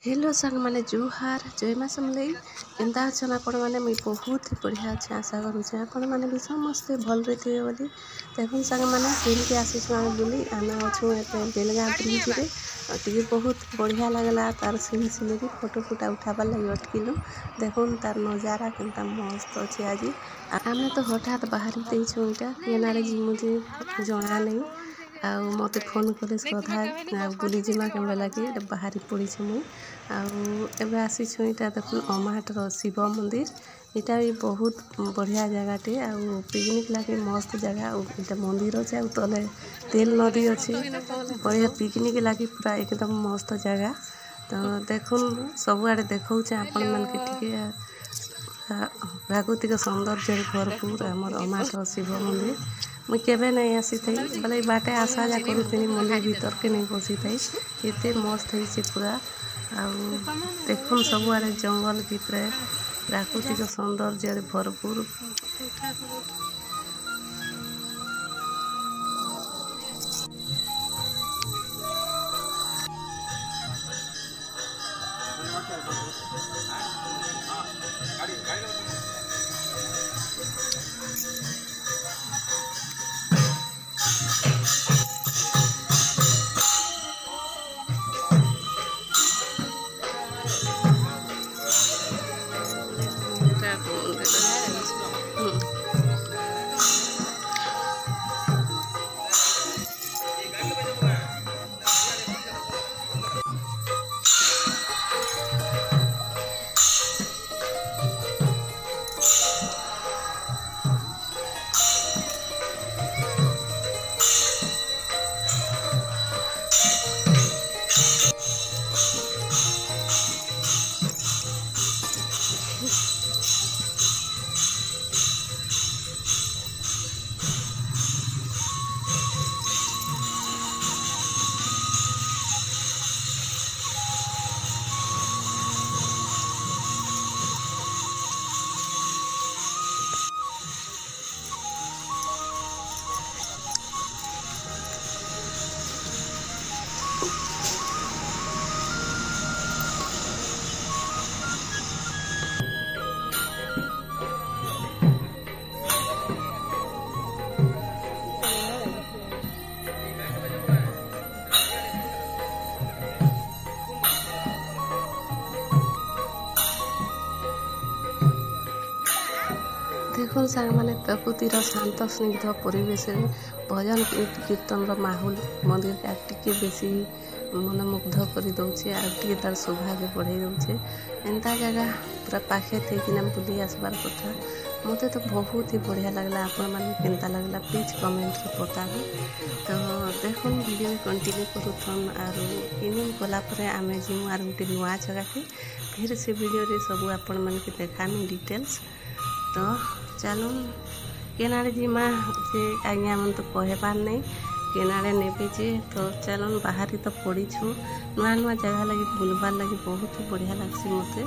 Hello सांग मैंने जुहार जय माँ समलई केन्ता अच्छन आपण मैंने मुई बहुत ही बढ़िया अच्छे आशा करुचे आपण मैंने भी समस्ते भलरे थे बोली देखुन सांग मैंने फिल्म आसीचु आम बुली आम अच्छू बेलगाँ ब्रिज रे टे बहुत बढ़िया लगला तार सीन सिनेरी फोटो फुटा उठाबार लगे अटकिलु देखुन तार नजारा केन्ता मस्त अच्छे आज आम तो हठात बाहरी देचु इटा केनारे जिमु जे जना नहीं आउ मते फोन कले श्रद्धा बुली जिमा केमरा लगे बाहरी पड़ी मुई आउ आसीछु इटा देखुन अमाटर शिव मंदिर इटा भी बहुत बढ़िया जगहटे आउ पिकनिक लगे मस्त जगह इटा मंदिर अच्छे आउ तले तेल नदी अच्छे बढ़िया पिकनिक लगे पूरा एकदम मस्त जगह तो देखुन सबुआड़े देखौचे आपण मानके टिके प्राकृतिक सौंदर्य भरपूर आमर अमाटर शिव मंदिर मुई केबे नहीं आसी थी बोले बाटे आशा जा करूँ मंदिर भीतर के नहीं बसी थी एते मस्त है पूरा आउ देखुन सबुआड़े जंगल भितर प्राकृतिक सौंदर्य भरपूर देखुन सांग मैंने प्रकृतिर शांत स्निग्ध परिवेश भजन कीर्तन माहौल मंदिर के टिके बेसी मन मुग्ध कर दौचे आगे तार सौभाग्य बढ़े दौचे एंता जगह पूरा पाखे थी कि बुली आसबार कथा मते तो बहुत ही बढ़िया लगला आपण माने केनता लगला प्लीज कमेंट रे बताबे तो देखुन वीडियो कंटिन्यू करूथन आर इनिन गला परे आमे जिमु आर गुटे नुआ जगह के फिर से वीडियो रे सब आपण मन के देखामी डिटेल्स तो चलो केनारे जिमा जे आज्ञा मन तो कहबार नहीं केनारे नेबे जे तो चलो बाहरी तो पड़ी छु नुआ नुआ जगह लगी बुलबार लगी बहुत ही बढ़िया लगसी मते।